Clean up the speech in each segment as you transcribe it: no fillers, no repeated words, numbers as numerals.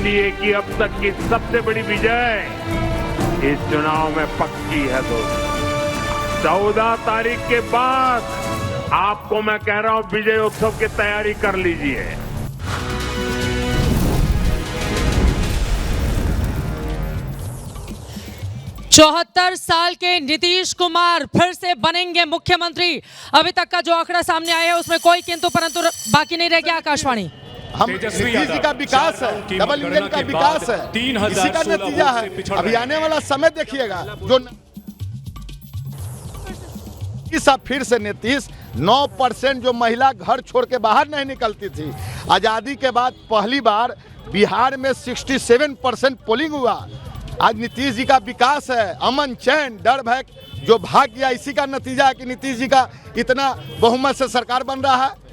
NDA की अब तक की सबसे बड़ी विजय इस चुनाव में पक्की है दोस्तों। 14 तारीख के बाद आपको मैं कह रहा हूं विजय उत्सव की तैयारी कर लीजिए। चौहत्तर साल के नीतीश कुमार फिर से बनेंगे मुख्यमंत्री। अभी तक का जो आंकड़ा सामने आया है उसमें कोई किंतु परंतु बाकी नहीं रह गया। आकाशवाणी हम नीतीश जी का विकास है, डबल इंजन का विकास है, इसी का नतीजा है। अभी आने वाला समय देखिएगा जो सब फिर से नीतीश 9% जो महिला घर छोड़ के बाहर नहीं निकलती थी, आजादी के बाद पहली बार बिहार में 67% पोलिंग हुआ। आज नीतीश जी का विकास है, अमन चैन डर भय जो भाग गया, इसी का नतीजा है कि नीतीश जी का इतना बहुमत से सरकार बन रहा है।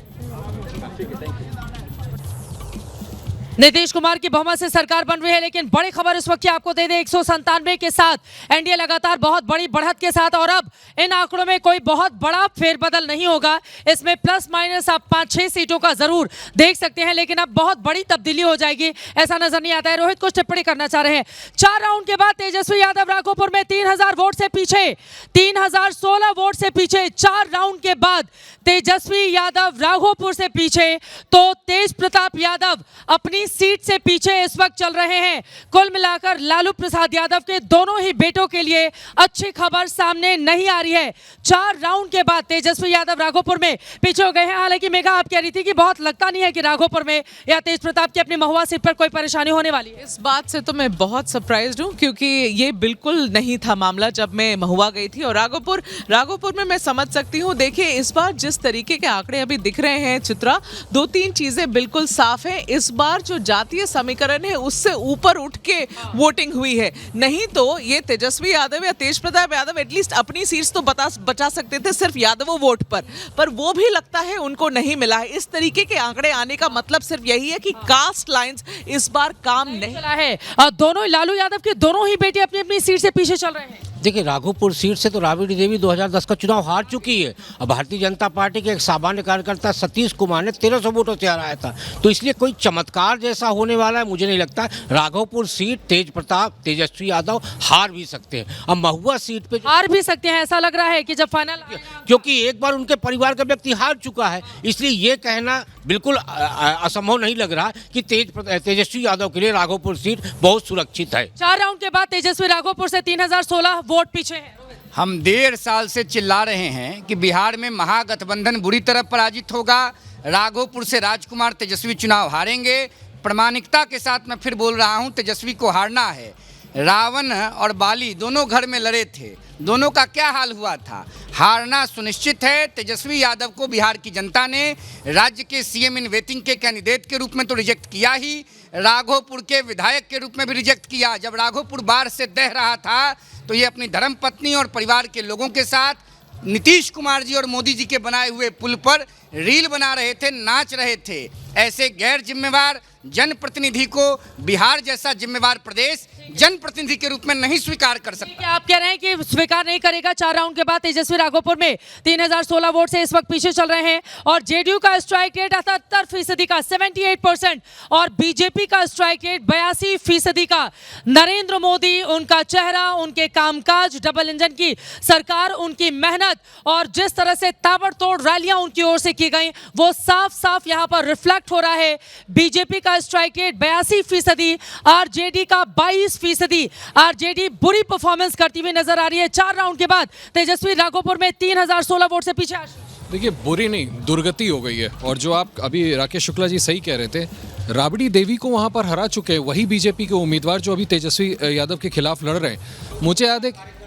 नीतीश कुमार की बहुमत से सरकार बन रही है। लेकिन बड़ी खबर इस वक्त की आपको दे दें, 197 के साथ एनडीए लगातार बहुत बड़ी बढ़त के साथ, और अब इन आंकड़ों में कोई बहुत बड़ा फेरबदल नहीं होगा। इसमें प्लस माइनस आप 5-6 सीटों का जरूर देख सकते हैं, लेकिन अब बहुत बड़ी तब्दीली हो जाएगी ऐसा नजर नहीं आता है। रोहित कुछ टिप्पणी करना चाह रहे हैं। 4 राउंड के बाद तेजस्वी यादव राघोपुर में 3000 वोट से पीछे, 3016 वोट से पीछे। 4 राउंड के बाद तेजस्वी यादव राघोपुर से पीछे, तो तेज प्रताप यादव अपनी सीट से पीछे इस वक्त चल रहे हैं। कुल मिलाकर लालू प्रसाद यादव के दोनों ही बेटों के लिए अच्छी खबर सामने नहीं आ रही है। 4 राउंड के बाद तेजस्वी यादव राघोपुर में पीछे हो गए हैं। हालांकि मेघा आप कह रही थी कि बहुत लगता नहीं है कि राघोपुर में या तेज प्रताप की अपनी महुआ सीट पर कोई परेशानी होने वाली है। इस बात से तो मैं बहुत सरप्राइज्ड हूँ, क्योंकि ये बिल्कुल नहीं था मामला जब मैं महुआ गई थी। और राघोपुर में मैं समझ सकती हूँ। देखिए, इस बार जिस तरीके के आंकड़े अभी दिख रहे हैं चित्रा, 2-3 चीजें बिल्कुल साफ है। इस बार जो जातीय समीकरण है उससे ऊपर उठ के वोटिंग हुई है। नहीं तो ये तेजस्वी यादव या तेज प्रताप यादव एटलीस्ट अपनी सीट्स तो बचा सकते थे सिर्फ यादवों वोट पर वो भी लगता है उनको नहीं मिला है। इस तरीके के आंकड़े आने का मतलब सिर्फ यही है कि कास्ट लाइंस इस बार काम नहीं चला है। दोनों लालू यादव के दोनों ही बेटे अपनी अपनी सीट से पीछे चल रहे हैं। देखिए, राघोपुर सीट से तो राबड़ी देवी 2010 का चुनाव हार चुकी है। अब भारतीय जनता पार्टी के एक सामान्य कार्यकर्ता सतीश कुमार ने 1300 वोटों से हराया था, तो इसलिए कोई चमत्कार जैसा होने वाला है मुझे नहीं लगता। राघोपुर सीट तेज प्रताप तेजस्वी यादव हार भी सकते हैं। अब महुआ सीट पे हार भी सकते हैं, ऐसा लग रहा है कि जब फाइनल, क्योंकि एक बार उनके परिवार का व्यक्ति हार चुका है, इसलिए ये कहना बिल्कुल असंभव नहीं लग रहा कि तेजस्वी यादव के लिए राघोपुर सीट बहुत सुरक्षित है। 4 राउंड के बाद तेजस्वी राघोपुर से 3016 वोट पीछे है। हम 1.5 साल से चिल्ला रहे हैं कि बिहार में महागठबंधन बुरी तरह पराजित होगा। राघोपुर से राजकुमार तेजस्वी चुनाव हारेंगे। प्रामाणिकता के साथ मैं फिर बोल रहा हूं, तेजस्वी को हारना है। रावण और बाली दोनों घर में लड़े थे, दोनों का क्या हाल हुआ था? हारना सुनिश्चित है। तेजस्वी यादव को बिहार की जनता ने राज्य के सीएम इन वेटिंग के कैंडिडेट के रूप में तो रिजेक्ट किया ही, राघोपुर के विधायक के रूप में भी रिजेक्ट किया। जब राघोपुर बाढ़ से दह रहा था तो ये अपनी धर्मपत्नी और परिवार के लोगों के साथ नीतीश कुमार जी और मोदी जी के बनाए हुए पुल पर रील बना रहे थे, नाच रहे थे। ऐसे गैर जिम्मेवार जनप्रतिनिधि को बिहार जैसा जिम्मेवार प्रदेश जनप्रतिनिधि के रूप में नहीं स्वीकार कर सकता। आप कह रहे हैं कि स्वीकार नहीं करेगा। 4 राउंड के बाद तेजस्वी राघोपुर में 3016 वोट से इस वक्त पीछे चल रहे हैं, और जेडीयू का स्ट्राइक रेट 78% का 78%, और बीजेपी का स्ट्राइक रेट 82% का। नरेंद्र मोदी, उनका चेहरा, उनके कामकाज, डबल इंजन की सरकार, उनकी मेहनत और जिस तरह से ताबड़तोड़ रैलियां उनकी ओर से की गई, वो साफ साफ यहां पर रिफ्लेक्ट हो रहा है। बीजेपी का स्ट्राइक रेट 82%, आरजेडी का 22%। आरजेडी बुरी परफॉर्मेंस करती हुई नजर आ रही है। 4 राउंड के बाद तेजस्वी राघोपुर में 3016 वोट से पीछे। देखिए, बुरी नहीं, दुर्गति हो गई है। और जो आप अभी राकेश शुक्ला जी सही कह रहे थे, राबड़ी देवी को वहां पर हरा चुके हैं वही बीजेपी के उम्मीदवार जो अभी तेजस्वी यादव के खिलाफ लड़ रहे हैं। मुझे याद है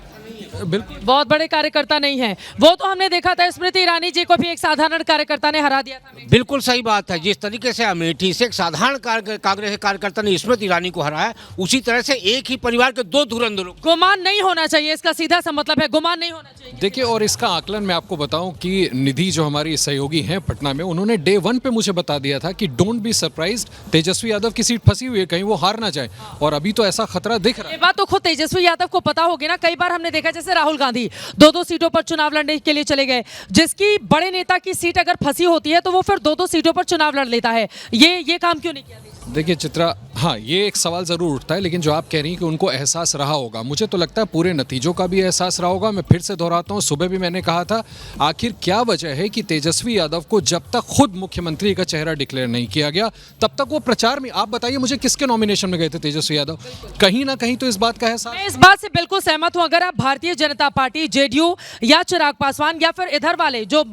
बिल्कुल बहुत बड़े कार्यकर्ता नहीं है वो, तो हमने देखा था स्मृति ईरानी जी को भी एक साधारण कार्यकर्ता ने हरा दिया था। बिल्कुल सही बात है। जिस तरीके से अमेठी से एक साधारण कांग्रेस कार्यकर्ता ने स्मृति ईरानी को हराया, उसी तरह से एक ही परिवार के 2 धुरंधरों। गुमान नहीं होना चाहिए, इसका सीधा सा मतलब है, गुमान नहीं होना चाहिए। देखिए, और इसका आकलन मैं आपको बताऊं कि निधि जो हमारी सहयोगी हैं पटना में, उन्होंने डे 1 पे मुझे बता दिया था कि don't be surprised, Tejashwi Yadav की सीट फंसी हुई है, कहीं वो हार ना जाए। और अभी तो ऐसा खतरा दिख रहा है। ये बात तो खुद तेजस्वी यादव को पता होगी ना। कई बार हमने देखा, जैसे राहुल गांधी 2-2 सीटों पर चुनाव लड़ने के लिए चले गए। जिसकी बड़े नेता की सीट अगर फंसी होती है तो वो फिर 2-2 सीटों पर चुनाव लड़ लेता है। ये काम क्यों नहीं किया? देखिए चित्रा, हाँ, ये एक सवाल ज़रूर उठता है, लेकिन जो आप कह रही हैं कि उनको एहसास रहा होगा, मुझे तो लगता है पूरे नतीजों का भी एहसास रहा होगा। मैं फिर से दोहराता हूँ, सुबह भी मैंने कहा था, आखिर क्या वजह है कि तेजस्वी यादव को जब तक खुद मुख्यमंत्री का चेहरा डिक्लेयर नहीं किया गया, तब तक वो प्रचार में, आप बताइए मुझे किसके नॉमिनेशन में गए थे तेजस्वी यादव? कहीं ना कहीं तो इस बात का एहसास। मैं इस बात से बिल्कुल सहमत हूं। अगर आप भारतीय जनता पार्टी, जेडीयू या चिराग पासवान या फिर इधर वाले जो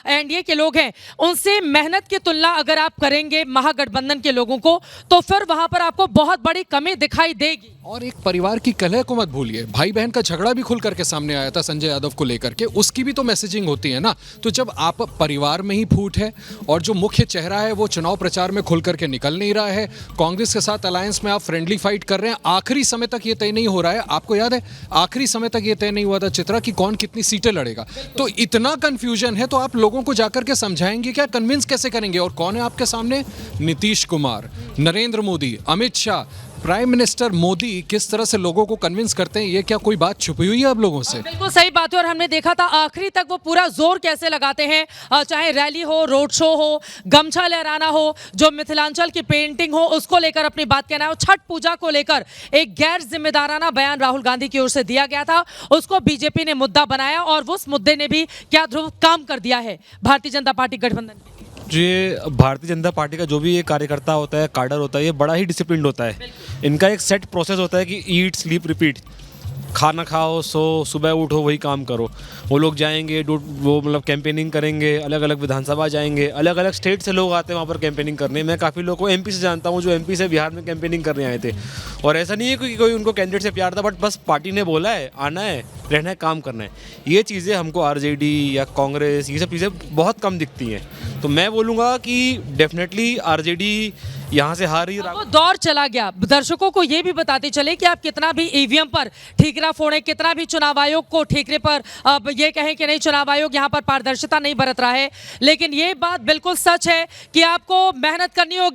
एनडीए के लोग हैं, उनसे मेहनत की तुलना अगर आप करेंगे महागठबंधन के लोगों को, तो फिर वहां पर आपको बहुत बड़ी कमी दिखाई देगी। और एक परिवार की कलह को मत भूलिए, भाई बहन का झगड़ा भी खुल करके सामने आया था संजय यादव को लेकर के, उसकी भी तो मैसेजिंग होती है ना। तो जब आप परिवार में ही फूट है और जो मुख्य चेहरा है वो चुनाव प्रचार में खुल करके निकल नहीं रहा है, कांग्रेस के साथ अलायंस में आप फ्रेंडली फाइट कर रहे हैं, आखिरी समय तक ये तय नहीं हो रहा है। आपको याद है आखिरी समय तक ये तय नहीं हुआ था चित्रा कि कौन कितनी सीटें लड़ेगा। तो इतना कंफ्यूजन है, तो आप लोगों को जाकर के समझाएंगे क्या, कन्विंस कैसे करेंगे? और कौन है आपके सामने? नीतीश कुमार, नरेंद्र मोदी, अमित शाह, प्राइम मिनिस्टर मोदी किस तरह से लोगों को कन्विंस करते हैं, ये क्या कोई बात छुपी हुई है आप लोगों से? बिल्कुल सही बात है। और हमने देखा था आखिरी तक वो पूरा जोर कैसे लगाते हैं, चाहे रैली हो, रोड शो हो, गमछा लहराना हो, जो मिथिलांचल की पेंटिंग हो उसको लेकर अपनी बात कहना हो, छठ पूजा को लेकर एक गैर जिम्मेदाराना बयान राहुल गांधी की ओर से दिया गया था, उसको बीजेपी ने मुद्दा बनाया और उस मुद्दे ने भी क्या ध्रुव काम कर दिया है भारतीय जनता पार्टी गठबंधन। ये भारतीय जनता पार्टी का जो भी ये कार्यकर्ता होता है, काडर होता है, ये बड़ा ही डिसिप्लिन्ड होता है। इनका एक सेट प्रोसेस होता है कि ईट स्लीप रिपीट, खाना खाओ, सो, सुबह उठो, वही काम करो। वो लोग जाएंगे, वो मतलब कैंपेनिंग करेंगे, अलग अलग विधानसभा जाएंगे, अलग अलग स्टेट से लोग आते हैं वहाँ पर कैंपेनिंग करने। मैं काफ़ी लोगों को एमपी से जानता हूँ जो एमपी से बिहार में कैंपेनिंग करने आए थे, और ऐसा नहीं है कि कोई उनको कैंडिडेट से प्यार था, बट बस पार्टी ने बोला है आना है, रहना है, काम करना है। ये चीज़ें हमको आरजेडी या कांग्रेस, ये सब चीज़ें बहुत कम दिखती हैं। तो मैं बोलूँगा कि डेफिनेटली आरजेडी यहाँ से हार ही रहा। वो दौर चला गया। दर्शकों को ये भी बताते चले कि आप कितना भी ईवीएम पर ठीकरा फोड़े, कितना भी चुनाव आयोग को ठीकरे पर अब ये कहें कि नहीं चुनाव आयोग यहाँ पर पारदर्शिता नहीं बरत रहा है, लेकिन ये बात बिल्कुल सच है कि आपको मेहनत करनी होगी।